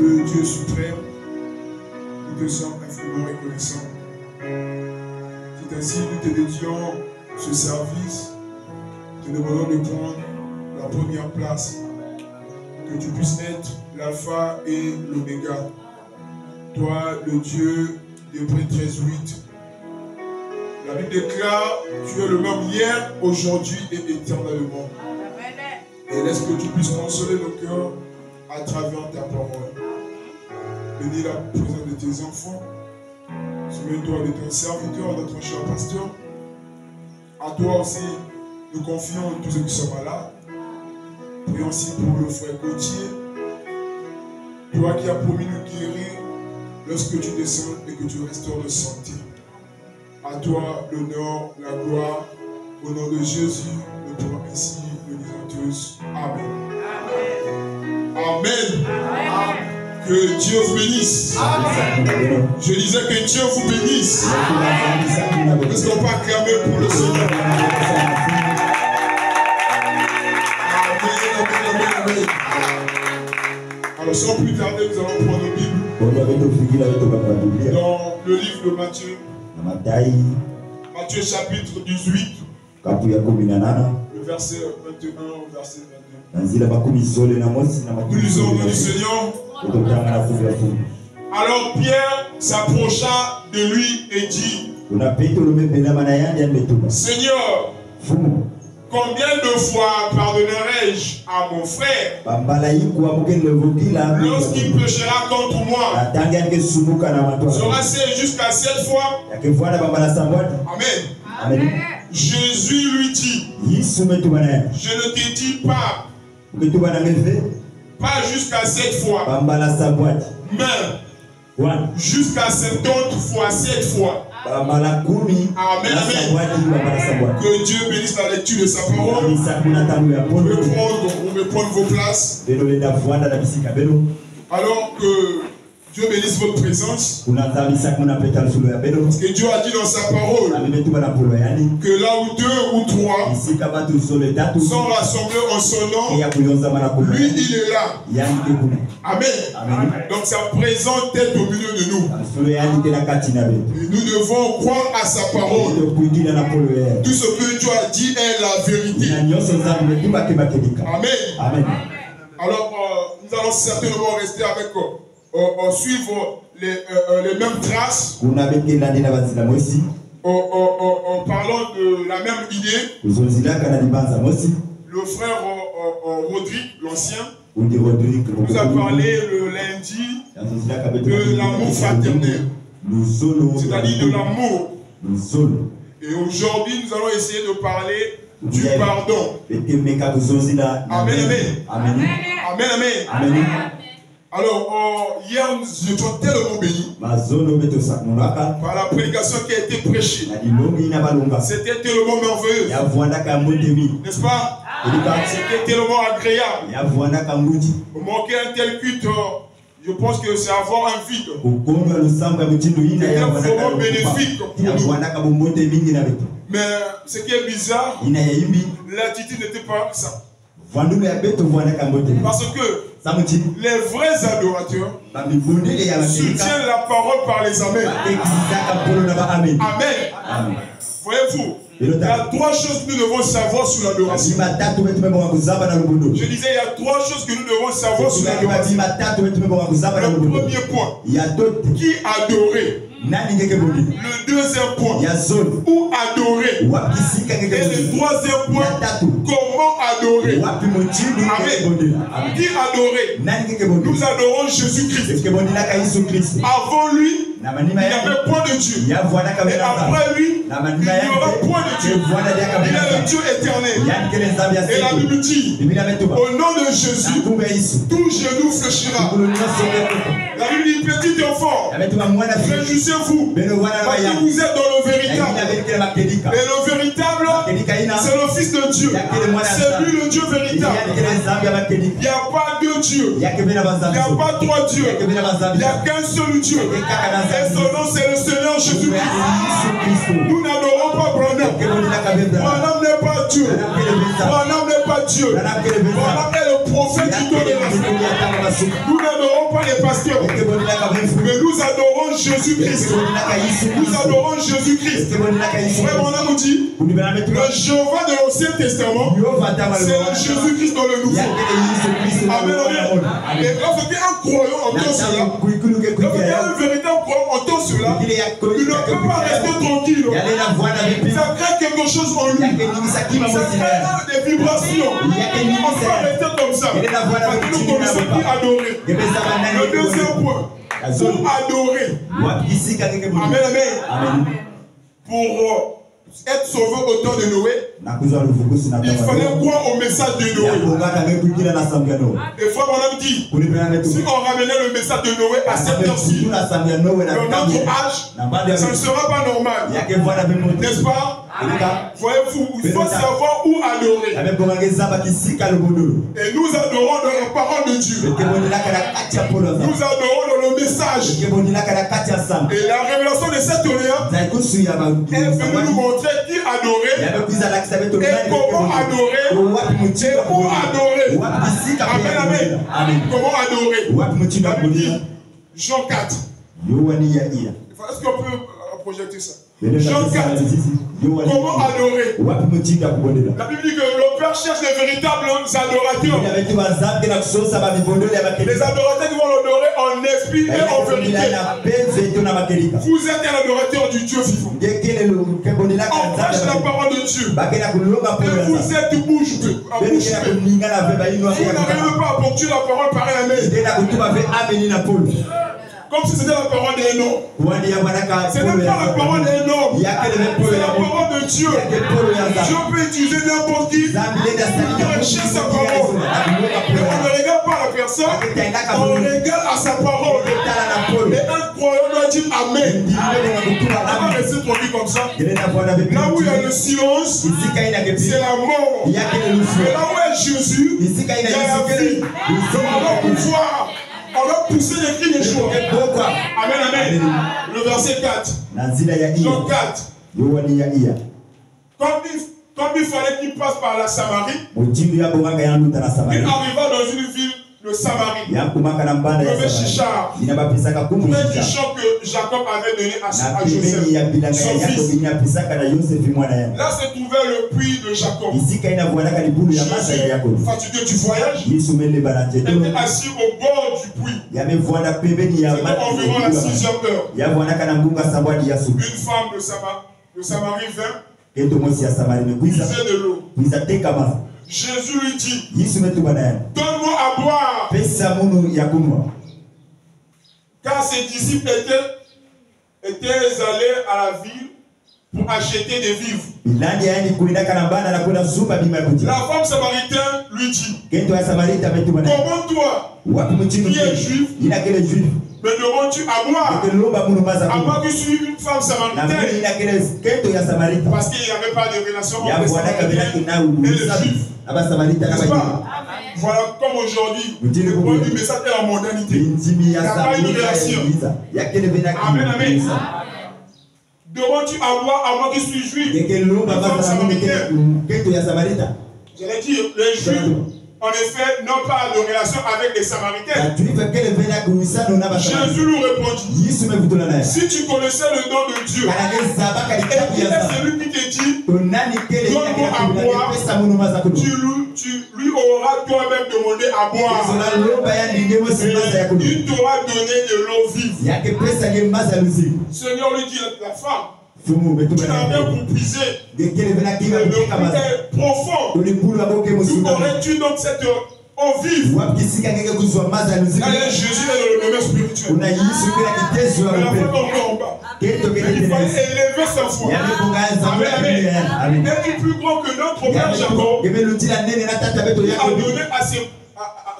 le Dieu suprême, nous te sommes infiniment reconnaissants. C'est ainsi que nous te dédions ce service. Te demandons de prendre la première place. Que tu puisses être l'alpha et l'oméga. Toi, le Dieu d'Hébreux 13:8. La Bible déclare, tu es le même hier, aujourd'hui et éternellement. Et laisse que tu puisses consoler nos cœurs à travers ta parole. Bénis la présence de tes enfants. Souviens-toi de ton serviteur, de ton cher pasteur. À toi aussi, nous confions tous ceux qui sont malades. Prions aussi pour le frère Gauthier. Toi qui as promis nous guérir lorsque tu descends et que tu restaures de santé. À toi l'honneur, la gloire. Au nom de Jésus, nous pourrons ainsi le disons tous. Amen. Amen. Amen. Que Dieu vous bénisse. Amen. Je disais que Dieu vous bénisse. Est-ce qu'on peut acclamer pour le Seigneur? Amen. Alors sans plus tarder, nous allons prendre nos Bibles dans le livre de Matthieu. Matthieu chapitre 18. Le verset 21 au verset 22. Nous lisons au nom du Seigneur. Alors Pierre s'approcha de lui et dit, Seigneur, combien de fois pardonnerai-je à mon frère lorsqu'il péchera contre moi? Sera-ce jusqu'à 7 fois? Amen. Amen. Jésus lui dit, je ne te dis pas jusqu'à 7 fois, mais jusqu'à 70 fois 7 fois. Amen, amen. Que Dieu bénisse la lecture de sa parole. Vous pouvez prendre vos places. Alors que Dieu bénisse votre présence. Parce que Dieu a dit dans sa parole que là où 2 ou 3 sont rassemblés en son nom, lui il est là. Amen. Amen. Donc sa présence est au milieu de nous. Et nous devons croire à sa parole. Tout ce que Dieu a dit est la vérité. Amen. Amen. Alors nous allons certainement rester avec suivre les mêmes traces en parlant de la même idée. Le frère Rodrigue, l'ancien, nous a parlé le lundi de l'amour fraternel, c'est-à-dire de l'amour. Et aujourd'hui, nous allons essayer de parler du pardon. Amen, amen. Amen, amen. Alors, hier, nous étions tellement bénis par la prédication qui a été prêchée. C'était tellement merveilleux. N'est-ce pas? C'était tellement agréable. Manquer un tel culte, je pense que c'est avoir un vide. C'était vraiment bénéfique pour nous. Mais ce qui est bizarre, l'attitude n'était pas ça. Parce que les vrais adorateurs soutiennent la parole par les amens. Amen. Voyez-vous, il y a 3 choses que nous devons savoir sur l'adoration. Je disais, il y a 3 choses que nous devons savoir sur l'adoration. Le premier point, qui adorer? Le deuxième point, où adorer? Et le troisième point, comment adorer? Amen. Qui adorer? Nous adorons Jésus-Christ. Avant lui, il n'y avait point de Dieu. Et après lui, il n'y aura point de Dieu. Il est le Dieu éternel. Et la Bible dit, au nom de Jésus, tout genou fléchira. La Bible dit, petit enfant, réjouissez-vous, parce que vous êtes dans le véritable. Et le véritable, c'est le Fils de Dieu. C'est lui le Dieu véritable. Il n'y a pas 2 dieux. Il n'y a pas 3 dieux. Il n'y a qu'un seul Dieu. Et son nom, c'est le Seigneur Jésus-Christ. Nous n'adorons pas Branham. Branham n'est pas Dieu. Branham n'est pas Dieu. Branham est le prophète du temps de la foi. Nous n'adorons pas les pasteurs, mais nous adorons Jésus-Christ. Nous adorons Jésus-Christ. Frère, on a nous dit, le Jéhovah de l'Ancien Testament, c'est le Jésus-Christ dans le Nouveau. Amen. Et lorsqu'un croyant entend cela, lorsqu'un véritable croyant entend cela, il ne peut pas rester tranquille. Ça crée quelque chose en lui. Ça crée des vibrations. On ne peut pas rester comme ça. Parce que nous connaissons qui adorer. Le deuxième point, pour adorer. Amen. Pour être sauvé au temps de Noé, il fallait croire au message de Noé. Et frère, on a dit, si on ramenait le message de Noé à cette heure-ci, dans notre âge, ça ne sera pas normal. N'est-ce pas? Voyez-vous, il faut savoir où adorer. Et nous adorons dans la parole de Dieu. Nous adorons dans le message. Et la révélation de cette heure est venue nous montrer qui adorer et comment adorer et où adorer. Amen, amen. Comment adorer? Jean 4. Est-ce qu'on peut projeter ça? Jean 4. Comment adorer? La Bible dit que le Père cherche les véritables adorateurs. Les adorateurs qui vont l'adorer en esprit et en vérité. Vous êtes un adorateur du Dieu vivant. On prêche la parole de Dieu. Et vous êtes bouche bée. Vous n'arrivez pas à ponctuer la parole par un amen. Comme si c'était la parole d'un homme. Ce n'est pas la parole d'un homme. C'est la parole de Dieu. Dieu peut utiliser n'importe qui pour prêcher sa parole. Mais on ne regarde pas la personne, on regarde à sa parole. Et un croyant doit dire Amen. On va rester tranquille comme ça. Là où il y a le silence, c'est la mort. Mais là où est Jésus, il y a la vie. On va pouvoir. On va pousser les cris de joie. Amen, amen. Le verset 4. Jean 4. Comme il fallait qu'il passe par la Samarie, il arriva dans une ville de Samarie. Le Chichar. Le chant que Jacob avait donné à Joseph, son fils. Là se trouvait le puits de Jacob. Jésus, fatigué du voyage, était assis au bord du puits. C'était environ la 6e heure. Une femme de Samarie vint, puisait de l'eau. Jésus lui dit, donne-moi à boire. Car ses disciples étaient allés à la ville pour acheter des vivres. La femme samaritaine lui dit, comment toi, qui es juif, me demandes-tu à boire? À moi qui suis une femme samaritaine. Parce qu'il n'y avait pas de relation entre les samaritains et les juifs. N'est-ce pas? Voilà, comme aujourd'hui, le point du message est la modernité. Il n'y a pas une relation. Amen, amen. Demandes-tu à boire à moi qui suis juif, une femme samaritaine? J'allais dire, les juifs, en effet, n'ont pas de relation avec les Samaritains. Jésus lui répondit, si tu connaissais le nom de Dieu, et qui est celui qui te dit, donne-moi à boire, tu lui auras toi-même demandé à boire. Il t'aura donné de l'eau vive. Seigneur lui dit, la femme, tu n'as rien pour puiser. Le puits est profond. Où aurais-tu donc cette eau vive? Jésus est dans le domaine spirituel. Mais la foi encore en bas. Il fallait élever sa foi. Amen. Es-tu plus grand que notre père Jacob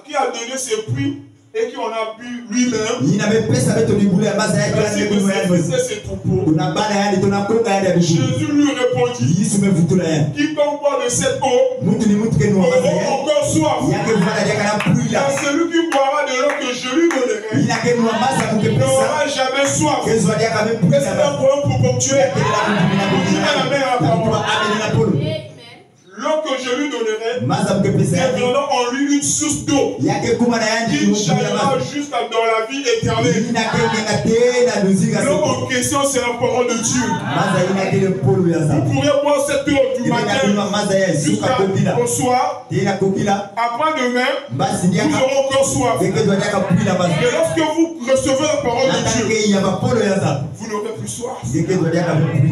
qui a donné ses puits et qui en a bu lui-même, Jésus lui répondit, quiconque boit de cette eau aura encore soif. Et celui qui boira de l'eau que je lui donnerai n'aura jamais soif. Est-ce que c'est un problème pour ponctuer? La main à la parole. l'eau que je lui donnerai deviendra en lui une source d'eau qui jaillira jusqu'à dans la vie éternelle. L'eau en question, c'est la parole de Dieu. Vous pourrez boire cette eau du matin jusqu'au soir. Après-demain, vous aurez encore soif. Mais lorsque vous recevez la parole de Dieu, vous n'aurez plus soif.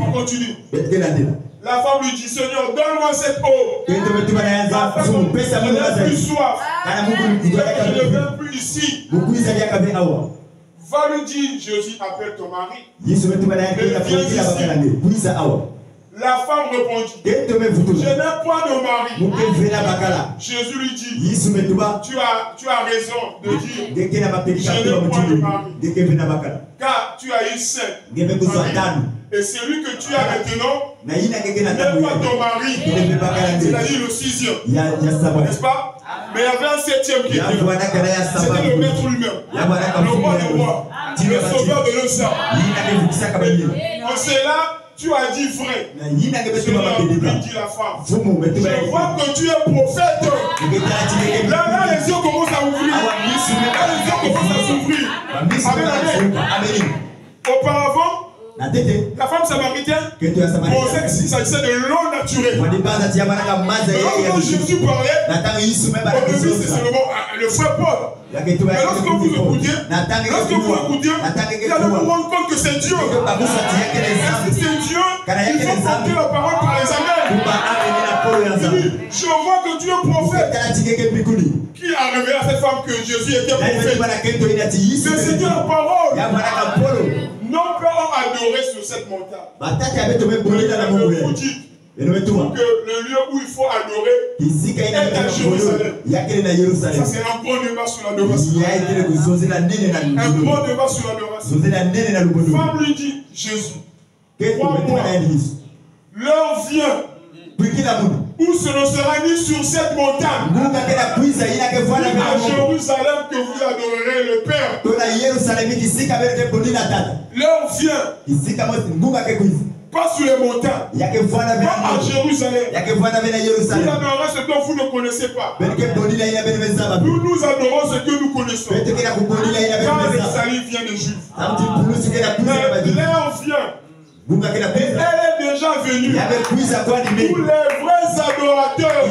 On continue. La femme lui dit, Seigneur, donne-moi cette eau. La femme lui dit, je n'ai plus soif. Je ne viens plus ici. Va lui dire, Jésus, appelle ton mari. La femme répondit, je n'ai pas de mari. Jésus lui dit, tu as raison de dire, je n'ai pas de mari. Car tu as eu 5. Et celui que tu as maintenant n'est pas ton mari. C'est-à-dire le 6e. N'est-ce pas? Mais il y avait un 7e qui était là. C'était le maître lui-même. Le roi des rois. Le sauveur de l'océan. En cela, tu as dit vrai. Lui dit la femme, je vois que tu es prophète. Là, les yeux commencent à ouvrir. Là, les yeux commencent à s'ouvrir. Amen. Auparavant, la femme samaritaine pensait qu'il s'agissait de l'eau naturelle. Lorsque Jésus parlait, au début c'est seulement le frère Paul. Mais lorsque vous écoutez, vous allez vous rendre compte que c'est Dieu. Et si c'est Dieu, il faut porter la parole par les amens. Je vois que Dieu est prophète. Qui a révélé à cette femme que Jésus était prophète? Mais c'était la parole. Non pas adorer sur cette montagne. Que le lieu où il faut adorer est à Jérusalem. Ça c'est un bon débat sur l'adoration. Un bon débat sur l'adoration. Femme lui dit, Jésus, crois-moi, l'heure vient où ce ne sera ni sur cette montagne, à Jérusalem, que vous adorerez le Père. L'heure vient. Pas sur les montagnes, pas à Jérusalem. Vous adorez ce que vous ne connaissez pas. Nous adorons ce que nous connaissons. Car le salut vient des Juifs. L'heure vient. Et elle est déjà venue. Tous les vrais adorateurs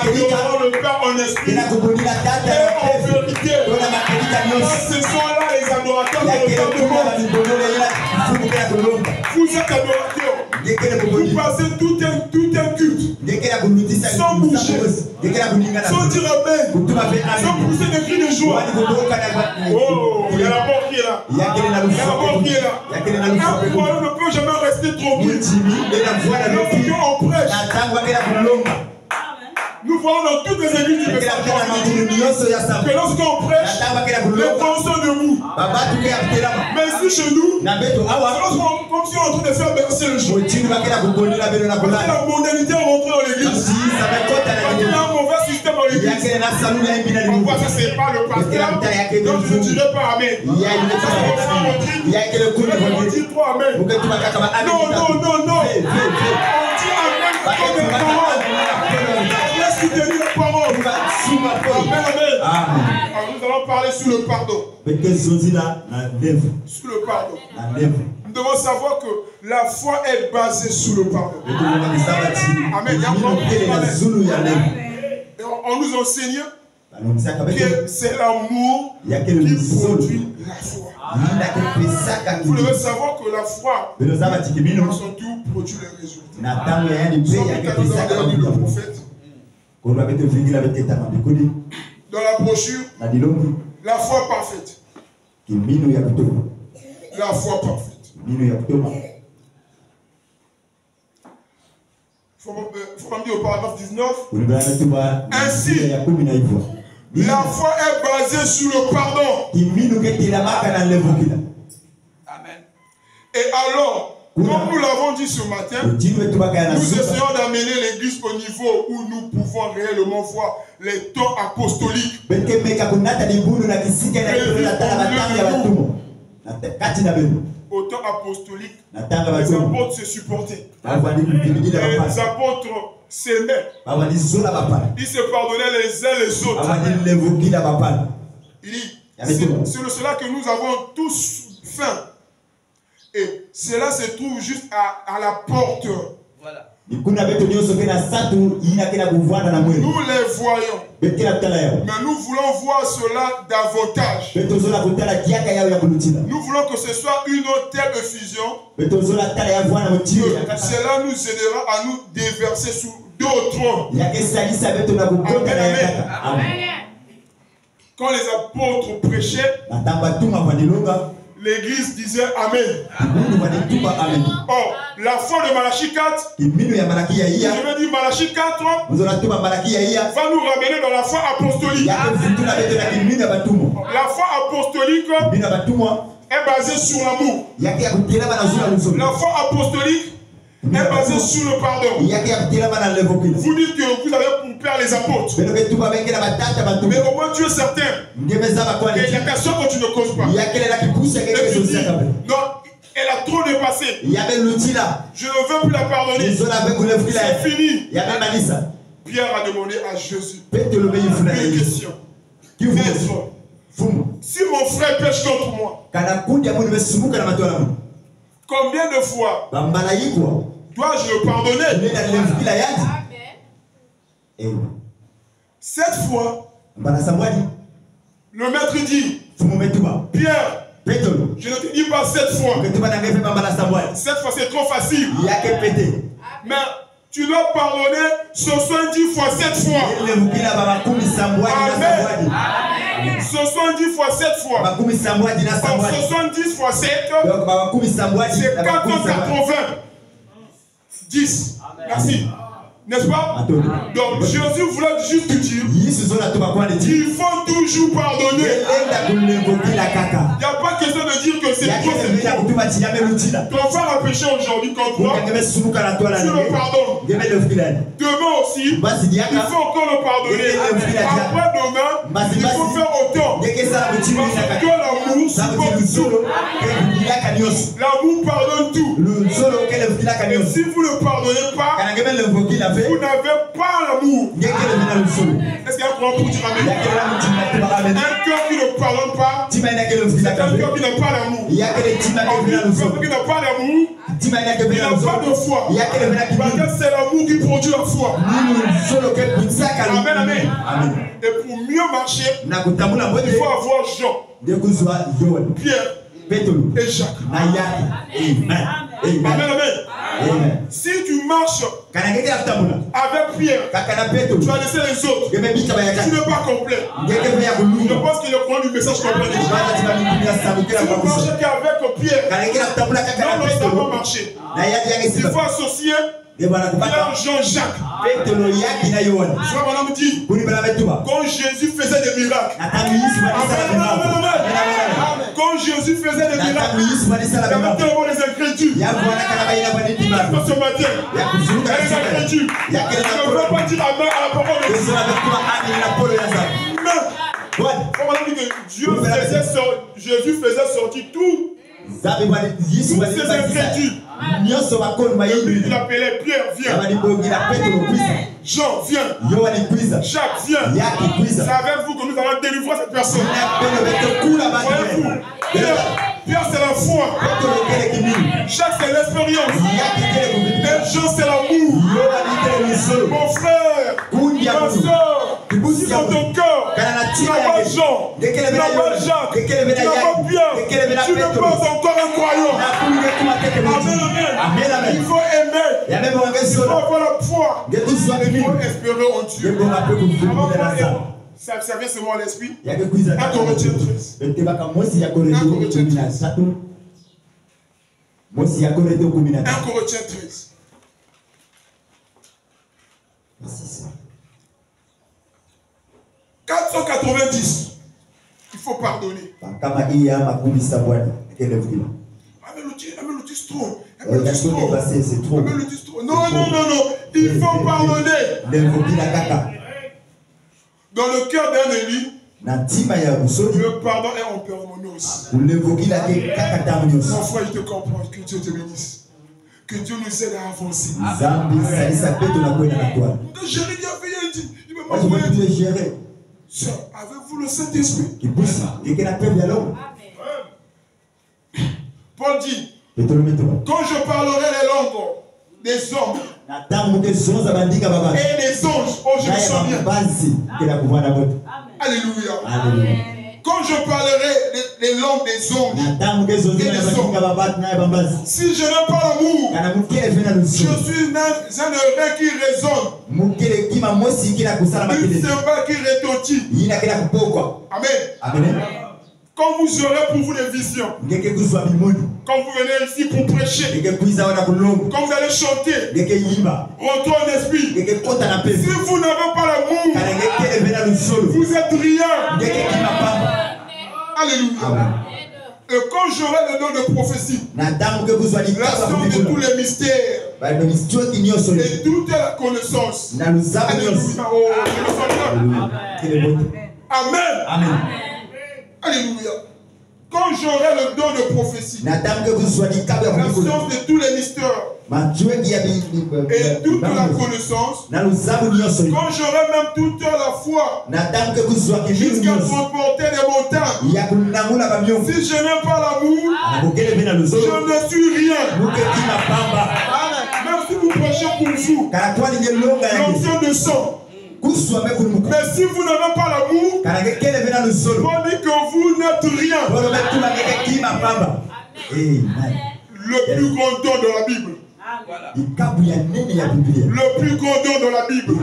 adoreront le Père en esprit et en vérité. Ce sont là les adorateurs de le monde. Vous êtes adorateurs. Vous passez tout un culte sans bouger, sans dire amen, sans pousser des cris de joie. Oh, il y a la mort qui est là. Il y a la mort qui est là. Un croyant ne peut jamais rester tranquille. Lorsqu'on prêche, nous voyons dans toutes les églises du message que lorsqu'on prêche, les gens sont debout. Mais ici chez nous, c'est comme si on est en train de faire bercer le jour. Parce que la modernité est rentrée dans l'église. Parce qu'il y a un mauvais système dans l'église. On voit ça, c'est pas le pasteur. Donc je ne dirai pas amen. On dit trop amen. Non. On dit amen. Alors nous allons parler sur le pardon. Sur le pardon. Nous devons savoir que la foi est basée sur le pardon. Amen. Et on nous enseigne que c'est l'amour qui produit la foi. Vous devez savoir que la foi, dans son tout, produit les résultats. Le prophète. Dans la brochure, la foi parfaite. La foi parfaite. Il faut pas me dire au paragraphe 19. Ainsi, la foi est basée sur le pardon. Amen. Et alors, comme nous l'avons dit ce matin, nous essayons d'amener l'église au niveau où nous pouvons réellement voir les temps apostoliques. Au temps apostolique, les apôtres se supportaient. Les apôtres s'aimaient. Ils se pardonnaient les uns les autres. Il dit, c'est de cela que nous avons tous faim. Et cela se trouve juste à la porte. Voilà. Nous les voyons. Mais nous voulons voir cela davantage. Nous voulons que ce soit une telle effusion que cela nous aidera à nous déverser sous d'autres. Quand les apôtres prêchaient, l'église disait Amen. Or, la foi de Malachie 4, je veux dire Malachie 4, va nous ramener dans la foi apostolique. La foi apostolique est basée sur l'amour. La foi apostolique est basée sur le pardon. Vous dites que vous avez pour père les apôtres. Mais au moins tu es certain qu'il y a question que tu ne causes pas. Et tu dis, non, elle a trop dépassé. Je ne veux plus la pardonner. C'est fini. Pierre a demandé à Jésus une question. Si mon frère pêche contre moi, combien de fois dois-je le pardonner? Cette fois, le maître dit, Pierre, je ne te dis pas cette fois. Cette fois c'est trop facile. Mais tu dois pardonner 70 fois 7 fois. Amen. 70 fois 7 fois. 70 fois 7, c'est 480. 10. Merci. N'est-ce pas? Donc Jésus voulait juste dire, il faut toujours pardonner. Il n'y a pas question de dire que c'est trop, c'est trop. Ton frère a péché aujourd'hui contre toi, tu le pardonnes. Demain aussi, il faut encore le pardonner. Après demain, il faut faire autant. Parce que l'amour supporte tout. L'amour pardonne tout. Et si vous ne pardonnez pas, vous n'avez pas l'amour. Est-ce qu'il y a un point pour dire Amen? Un cœur qui ne pardonne pas, c'est un cœur qui n'a pas l'amour. Quelqu'un qui n'a pas d'amour, il n'a pas de foi. Parce que c'est l'amour qui produit la foi. Amen, amen. Et pour mieux marcher, il faut avoir Jean, Pierre et Jacques. Amen, amen. Si tu marches avec Pierre, tu vas laisser les autres. Tu n'es pas complet. Je pense qu'il est au courant du message complet. Si tu marches qu'avec Pierre, non, ça va marcher. Il faut associer Jean-Jacques. Frère, dit, quand Jésus faisait des miracles, quand Jésus faisait des miracles, il y avait tellement les incrédules. Ce matin, les incrédules, je ne veux pas dire Amen à la parole de Dieu. Jésus faisait sortir tous ces incrédules. Il appelait Pierre, viens. Jean, viens. Jacques, viens. C'est avec vous que nous allons délivrer cette personne. Voyez-vous, Pierre c'est la foi. Jacques c'est l'expérience. Et Jean c'est l'amour. Mon frère, ma soeur, si dans ton cœur, tu n'as pas Jean, tu n'as pas Jacques, tu n'as pas Pierre, tu n'es pas encore un croyant. Amen. Il faut aimer. Il faut avoir la foi. Il faut espérer en Dieu. Ça vient seulement à l'esprit. 1 Corinthiens 13. 1 Corinthiens 13. 490. Il faut pardonner. C'est trop. Non. Il faut pardonner. Dans le cœur d'un élu, le pardon est en permanence. Mon frère, il te comprend. Que Dieu te bénisse. Que Dieu nous aide à avancer. Gérer bien fait, il dit, il m'a envoyé. Sœur, avez-vous le Saint-Esprit? Paul dit, quand je parlerai les langues des hommes et des anges, oh je me sens bien. Alléluia. Amen. Quand je parlerai les langues des anges et des hommes, si je n'ai pas l'amour, je suis un rein qui résonne, une cymbale qui retentit. Amen. Amen. Quand vous aurez pour vous des visions, quand vous venez ici pour prêcher, quand vous allez chanter, retour en esprit, si vous n'avez pas l'amour, vous êtes rien. Alléluia. Et quand j'aurai le don de prophétie, la somme de tous les mystères et toute la connaissance, alléluia. Amen. Amen. Alléluia. Quand j'aurai le don de prophétie, la science de tous les mystères et toute la connaissance, quand j'aurai même toute la foi jusqu'à transporter les montagnes, si je n'ai pas l'amour, je ne suis rien. Même si vous prêchez pour vous l'onction de sang, mais si vous n'avez pas l'amour, on dit que vous n'êtes rien. Le plus grand don de la Bible. Le plus grand don de la Bible.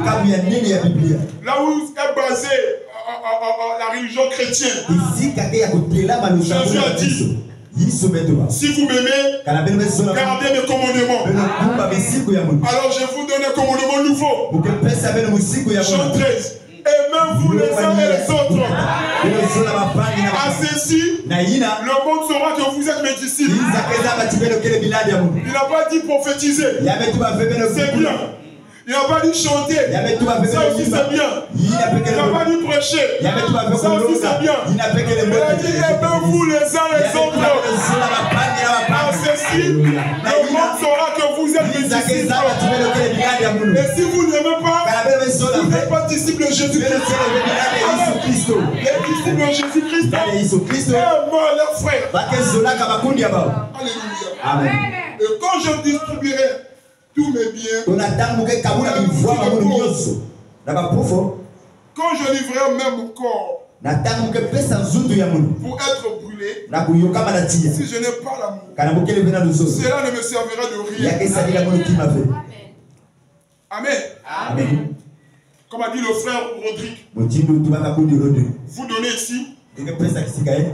Là où est basée la religion chrétienne. Jésus a dit, si vous m'aimez, gardez mes commandements. Alors je vous donne un commandement nouveau. Jean 13. Aimez-vous les uns et les autres. À ceci, le monde saura que vous êtes mes disciples. Il n'a pas dit prophétiser. C'est bien. Il n'a pas dit chanter. Ça aussi c'est bien. Il n'a pas dit prêcher. Ça aussi c'est bien. Il a dit aimez-vous les uns les autres. À ceci, le monde saura que vous êtes mes disciples. Et si vous n'aimez pas, vous n'êtes pas disciples de Jésus-Christ. Les disciples de Jésus-Christ aiment leurs frères. Alléluia. Et quand je distribuerai tous mes biens, quand je livrerai même mon corps pour être brûlé, si je n'ai pas l'amour, cela ne me servira de rien. Amen. Amen. Comme a dit le frère Rodrigue, vous donnez ici, vous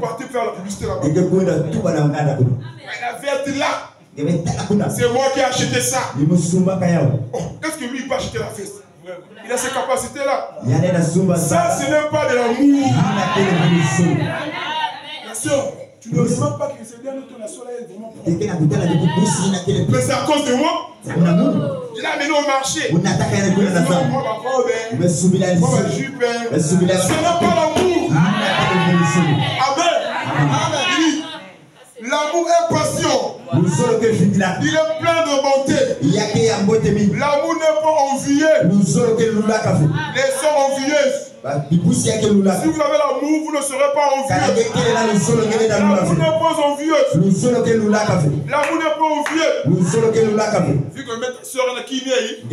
partez faire la publicité là-bas. La verte là, c'est moi qui ai acheté ça. Oh, est-ce que lui il peut acheter la fesse? Il a ces capacités là. Ça, ce n'est pas de l'amour. Bien sûr, tu ne sais même pas que c'est bien de ton nation là, elle est vraiment propre. Mais c'est à cause de moi. Il a amené au marché. Moi, ma robe, moi, ma jupe. Ce n'est pas l'amour. Amen. L'amour est passion. Il est plein de bonté. L'amour n'est pas envieux. Les sœurs envieuses. Si vous avez l'amour, vous ne serez pas envieux. L'amour n'est pas envieux. L'amour n'est pas envieux. Vu que ma soeur qui est il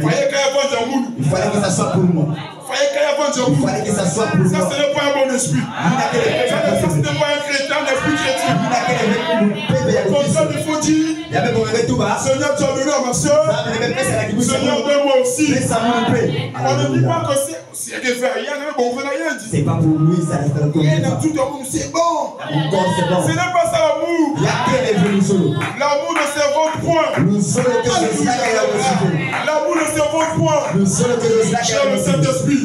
fallait qu'elle vende un moule. Il fallait que ça soit pour moi. Ça, ce n'est pas un bon esprit. Ça, ce n'est pas un chrétien, un esprit chrétien. Comme ça, il faut dire, Seigneur, tu as donné à ma soeur. Seigneur, donne-moi aussi. On ne dit pas que c'est rien, on ne veut rien dire. C'est pas pour lui, ça reste le tout le monde, c'est bon. Ce n'est pas ça l'amour. L'amour ne se vend point. L'amour ne se vend point. J'ai le Saint-Esprit.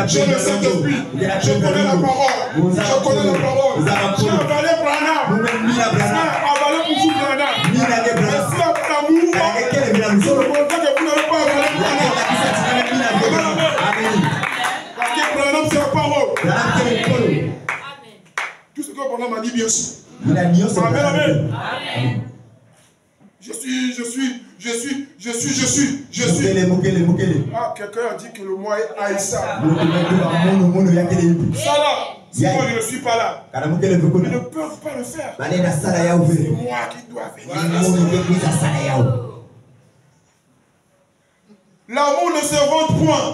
J'ai le Saint-Esprit. Je connais la parole. Je connais la parole. J'ai avalé Branham. J'ai avalé pour vous Branham. Mais si l'amour, je ne vois pas que vous n'avez pas avalé Branham. Parce que Branham, c'est la parole. Tout ce que Branham a dit, bien sûr. Amen, amen. Je suis. Ah, quelqu'un a dit que le moi est Aïssa. Ça là, si moi je ne suis pas là, ils ne peuvent pas le faire. C'est moi qui dois venir. L'amour ne se vante point.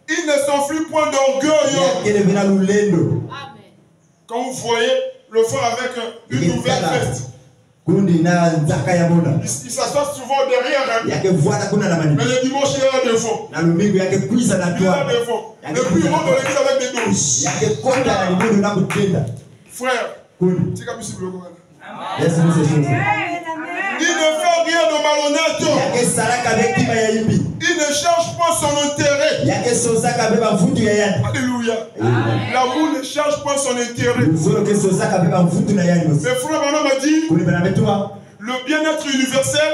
Il ne s'enfuit point d'orgueil. Quand vous voyez le frère avec une nouvelle veste, il s'assoit souvent derrière. Mais le dimanche, il est là devant. Il est là devant. Et puis il rentre dans l'église avec des doses. Frère, c'est comme si vous le voyez. Il ne fait rien de malhonnête. Il ne cherche pas son intérêt. Alléluia. L'amour ne cherche pas son intérêt. Mais frère Branham m'a dit, le bien-être universel,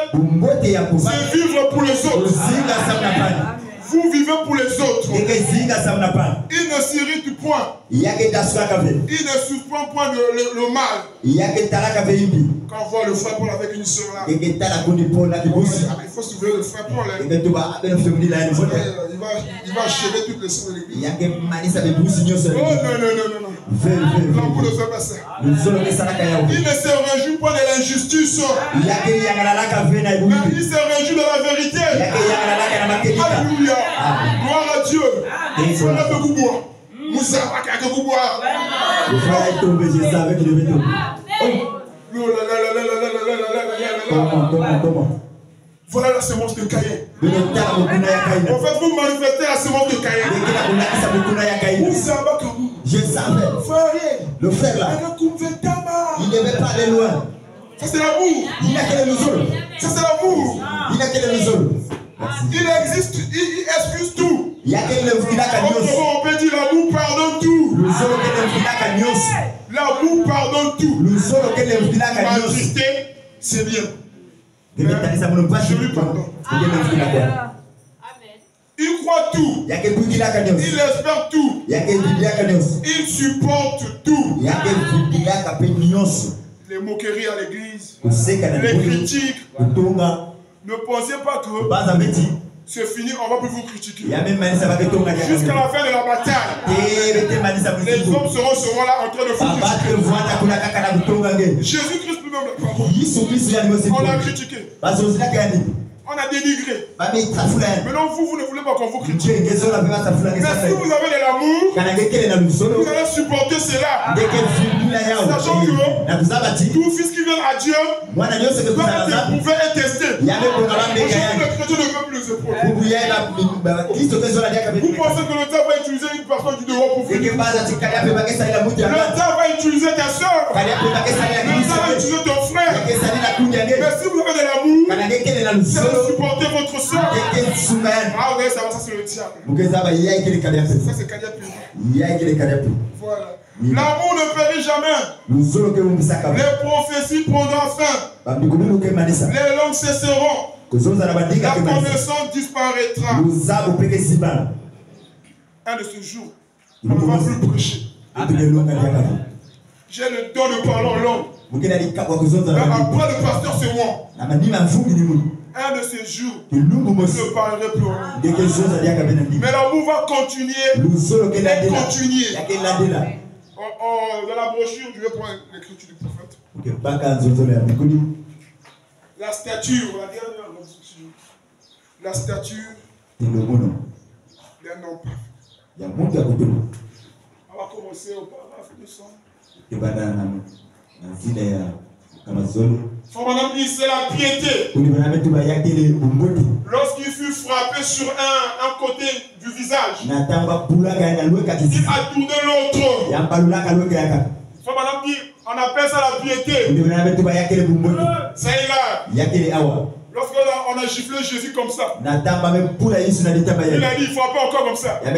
c'est vivre pour les autres. Vous vivez pour les autres. Il ne s'irrite point. Il ne souffre point le mal. Quand on voit le frère Paul avec une soeur là, il faut soulever le frère Paul. Il va achever toutes les soeurs de l'église. Oh non. L'amour ne fait pas ça. Il ne se réjouit pas de l'injustice. Il se réjouit de la vérité. Alléluia. Gloire à Dieu. Il faut la faire boire. Moussa, il faut boire. Le frère est tombé, je savais qu'il devait tomber. Comment? Voilà la semence de Caïn. En fait, vous manifestez la semence de Caïn. Je savais. Le frère là, il ne devait pas aller loin. Ça c'est l'amour. Il n'a qu'elle nous autres. Ça c'est l'amour. Il n'a qu'elle nous autres. Il existe, il excuse tout. On peut dire l'amour pardonne tout. L'amour pardonne tout. M'attrister, c'est bien. Je lui pardonne. Il croit tout. Il espère tout. Il supporte tout. Les moqueries à l'église, les critiques. Ne pensez pas que c'est fini, on va plus vous critiquer. Jusqu'à la fin de la bataille, les hommes seront là en train de vous critiquer. Jésus-Christ lui-même l'a pas. On l'a critiqué. On a dénigré. Maintenant, vous ne voulez pas qu'on vous critique. Mais si vous avez de l'amour, vous allez supporter cela. Sachant que tout fils qui vient à Dieu doit être éprouvé et testé. Aujourd'hui, le chrétien ne veut plus les éprouver. Vous pensez que le diable va utiliser une personne du dehors pour vous. Le diable va utiliser ta soeur. Le diable va utiliser ton frère. Mais si vous avez de l'amour, supporter votre soeur. Ah ouais, ça c'est le diable. Ça c'est Kadiapi. Voilà. L'amour ne périt jamais. Les prophéties prendront fin. Les langues cesseront. La connaissance disparaîtra. Un de ces jours, on ne va plus prêcher. J'ai le don de parler en langue. Après le pasteur c'est moi. Un de ces jours, je ne parlerai plus en langue. Mais l'amour va continuer. Et continuer. Dans la brochure, je vais prendre l'écriture du prophète. La stature, la stature d'un homme parfait. On va commencer au paragraphe 200. Madame dit c'est la piété. Lorsqu'il fut frappé sur un côté du visage, il a tourné l'autre. Madame dit on appelle ça la piété. Ça y est là. Lorsqu'on a giflé Jésus comme ça, il a dit il frappe encore comme ça. Mais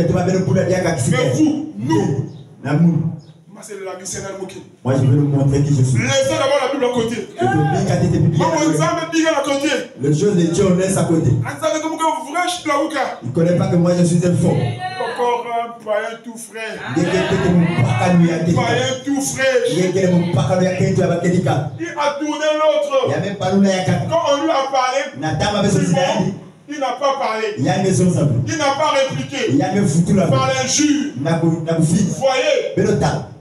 vous, nous, moi je vais le montrer qui je suis. Laissez d'abord la Bible à côté. Le chose de Dieu on laisse à côté. Il ne connaît pas que moi je suis un faux. encore un païen tout frais. Païen tout fraîche. Il a tourné l'autre. Quand on lui a parlé, il n'a pas parlé. Il n'a pas répliqué. Par l'injure. Vous voyez,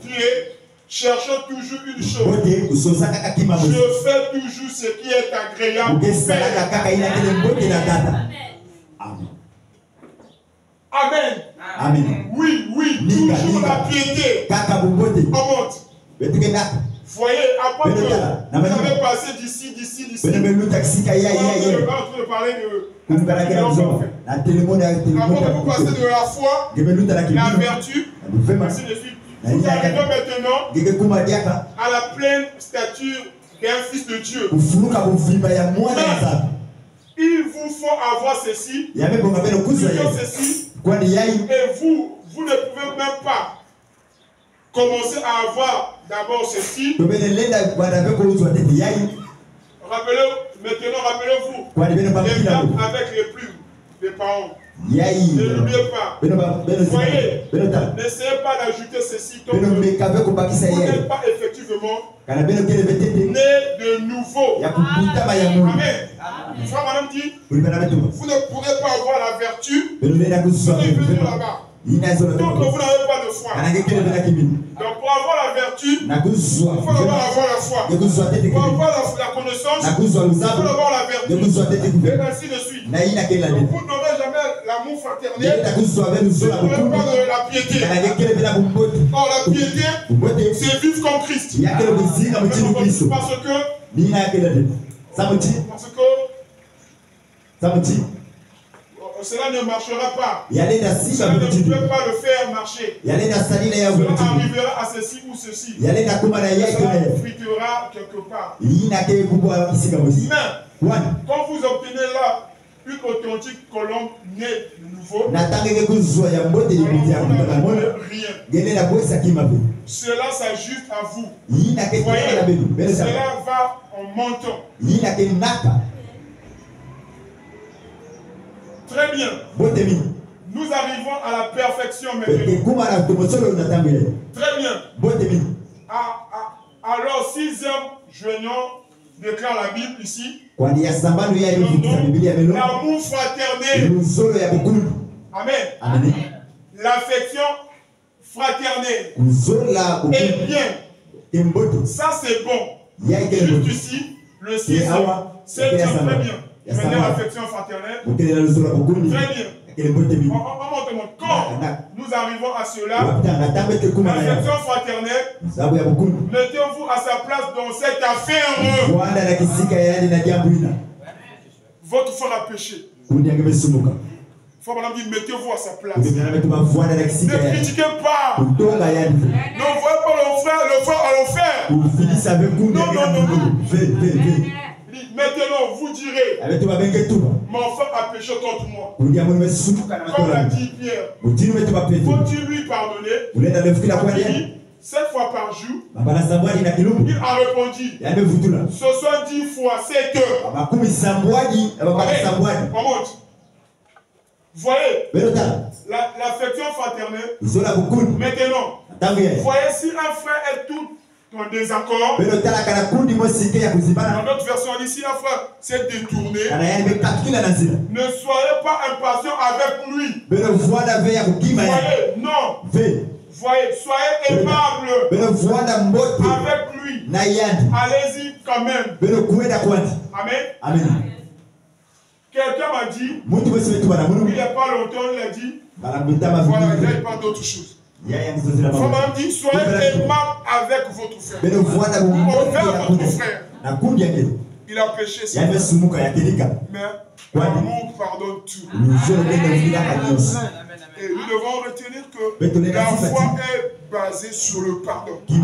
tu es cherchant toujours une chose. Je fais toujours ce qui est agréable. Amen. Amen. Oui, toujours la piété. On monte. Voyez, après que vous avez passé d'ici. On est en train de parler de avant que vous passez de la foi, la vertu, ainsi de suite. Vous arrivez maintenant à la pleine stature d'un fils de Dieu. Il vous faut avoir ceci, et vous ne pouvez même pas commencer à avoir d'abord ceci. Rappelez-vous, avec les plumes des parents. Ne l'oubliez pas. Voyez, n'essayez pas d'ajouter ceci comme vous n'êtes pas effectivement né de nouveau. Amen. Frère, madame dit, vous ne pourrez pas avoir la vertu de venir là-bas. Donc vous n'avez pas de foi. Donc pour avoir la vertu, il faut avoir la foi. Pour avoir la connaissance, il faut avoir la vertu. Et ainsi de suite. Donc vous n'aurez jamais l'amour fraternel. Vous n'aurez pas de la piété. Or la piété, c'est vivre comme Christ. Parce que cela ne marchera pas. Cela ne peut pas le faire marcher. Cela arrivera à ceci ou ceci. Cela fritera quelque part. Mais quand vous obtenez là une authentique colombe née de nouveau, vous n'avez rien. Cela s'ajuste à vous. Voyez, cela va en montant. Très bien. Nous arrivons à la perfection maintenant. Très bien. Alors, 6e joignant déclare la Bible ici. L'amour fraternel. Amen. L'affection fraternelle. Et bien. Ça c'est bon. Juste ici, le 6e. C'est très bien. Maintenant, l'affection fraternelle. Très bien. Quand nous arrivons à cela, l'affection fraternelle, mettez-vous à sa place dans cette affaire. Votre frère a péché. Faut madame dit, mettez-vous à sa place. Ne critiquez pas. Ne voyez pas le frère à l'enfer. Non. Maintenant, vous direz, mon frère a péché contre moi. Comme l'a dit Pierre, faut-il lui pardonner? 7 fois par jour. Il a répondu, ce soit 10 fois 7 heures. Voyez, l'affection fraternelle. Maintenant, voyez si un frère est tout en désaccord. Dans notre version ici, un frère s'est détourné. Ne soyez pas impatient avec lui. Voyez, non. Voyez, soyez aimable avec lui. Allez-y quand même. Amen. Quelqu'un m'a dit, il n'y a pas longtemps, il a dit, voilà, il n'y a pas d'autre chose. Faut même dire, soyez aimable avec votre frère. Envers votre frère. Il a péché, c'est vrai. Mais l'amour pardonne tout. Et nous devons retenir que la foi est basée sur le pardon. Donc,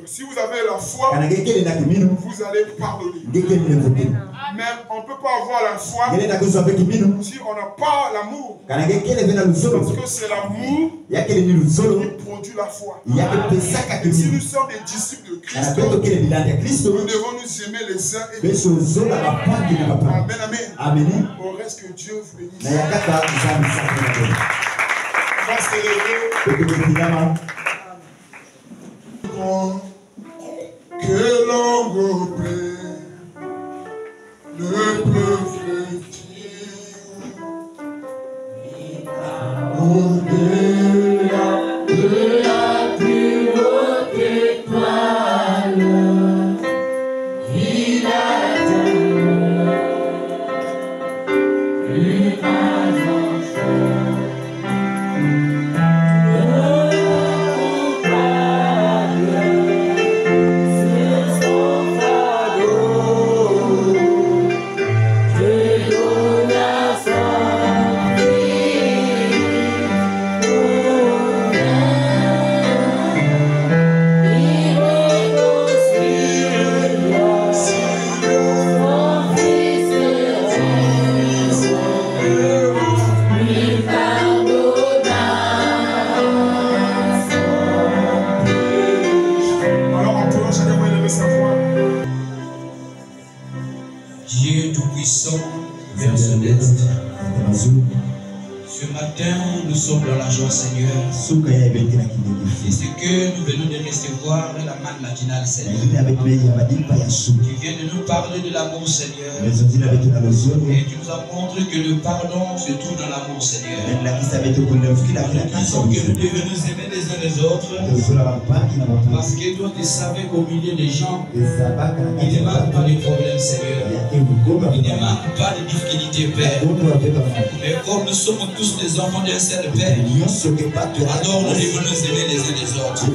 si vous avez la foi, vous allez pardonner. Mais on ne peut pas avoir la foi si on n'a pas l'amour. Parce que c'est l'amour qui produit la foi. Et si nous sommes des disciples de Christ, nous devons nous aimer les uns et les autres. Amen, amen. Au reste que Dieu vous bénisse. On va se lever. Que l'on le peuple au-delà de la plus haute étoile, il attend une Ce matin, nous sommes dans la joie, Seigneur. Et ce que nous venons de recevoir est la manne matinale, Seigneur. Tu viens de nous parler de l'amour, Seigneur. Et tu nous as montré que le pardon se trouve dans l'amour, Seigneur. Nous disons que nous devons nous aimer les uns les autres. Parce que toi, tu savais qu'au milieu des gens, il ne manque pas de problèmes, Seigneur. Il ne manque pas de difficultés, Père. Mais comme nous sommes tous des enfants d'un seul Père, alors nous devons nous aimer les uns les autres.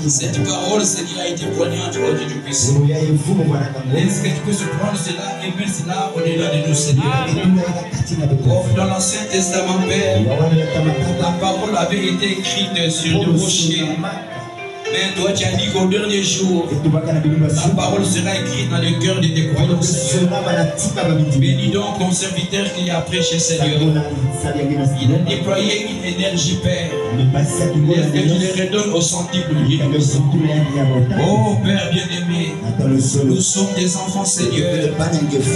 Cette parole, Seigneur, a été poignante au Dieu du puissant. Est-ce que tu peux se prendre cela et mettre cela au-delà de nous, Seigneur? Comme dans l'Ancien Testament, Père, la parole avait été écrite sur des rochers. Mais toi, tu as dit qu'au dernier jour, la parole sera écrite dans le cœur de tes croyants, Seigneur. Bénis donc ton serviteur qui a prêché, Seigneur. Il a déployé une énergie, Père. Est-ce que tu les redonnes au centuple de Dieu? Oh, Père bien-aimé, nous sommes des enfants, Seigneur,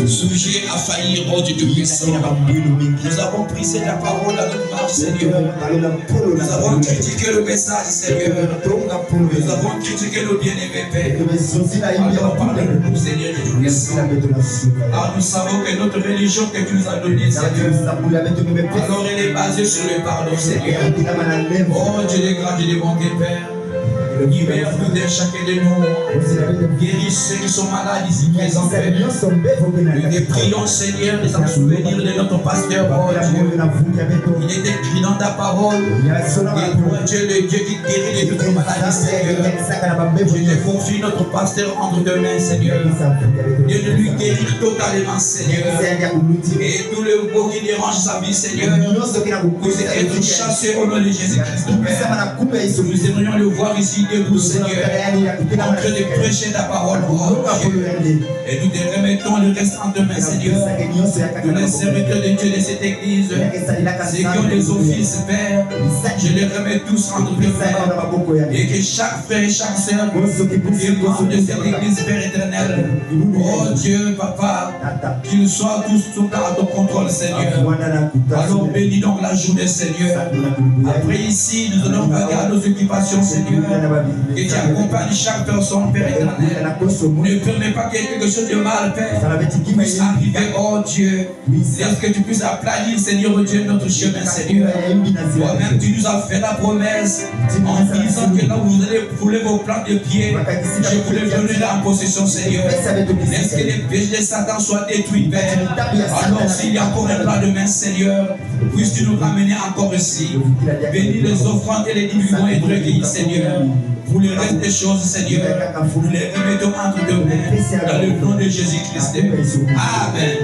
sujets à faillir, oh Dieu puissant. Nous avons pris cette parole à notre marche, Seigneur. Nous avons critiqué le message, Seigneur. Nous avons critiqué le bien-aimé Père. Alors parle-nous, Seigneur Jésus. Alors nous savons que notre religion que tu nous as donnée, Seigneur, alors elle est basée sur le pardon, Seigneur. Oh Dieu de grâce, Dieu de bonté, Père. Libère tout un chacun de nous. Guéris ceux qui sont malades ici présents, Père. Nous te prions, Seigneur, de s'en souvenir de notre pasteur, oh Dieu. Il est écrit dans ta parole. Et toi, Dieu, le Dieu qui guérit de toute maladie, Seigneur. Je te confie notre pasteur entre tes mains, Seigneur. Dieu de lui guérir totalement, Seigneur. Et tout le mot qui dérange sa vie, Seigneur, que c'est être chassé au nom de Jésus-Christ. Nous aimerions le voir ici debout, Seigneur, en train de prêcher ta parole, oh Dieu. Et nous te remettons le reste en mains, Seigneur. Tous les serviteurs de Dieu de cette église, ceux qui ont des offices, Père, je les remets tous entre tes mains. Et que chaque frère et chaque sœur qui est membre de cette église, Père éternel, oh Dieu, Papa, qu'ils soient tous sous ton contrôle, Seigneur. Alors bénis donc la journée, Seigneur. Après ici, nous allons regarder nos occupations, Seigneur. Que tu accompagnes chaque personne, Père éternel. Ne permets pas que quelque chose de mal, Père, puisse arriver, oh Dieu. Est-ce que tu puisses aplanir, Seigneur Dieu, notre chemin, Seigneur. Toi-même, tu nous as fait la promesse en disant que là où vous allez fouler vos plans de pied, je vous les donnerai en possession, Seigneur. Est-ce que les péchés de Satan soient détruits, Père? Alors, s'il y a encore un plan de main, Seigneur, puisses-tu nous ramener encore ici. Bénis les offrandes et les divisions et recueillis, Seigneur. Pour le reste des choses, Seigneur, nous les remettons entre tes mains dans le nom de Jésus-Christ. Amen.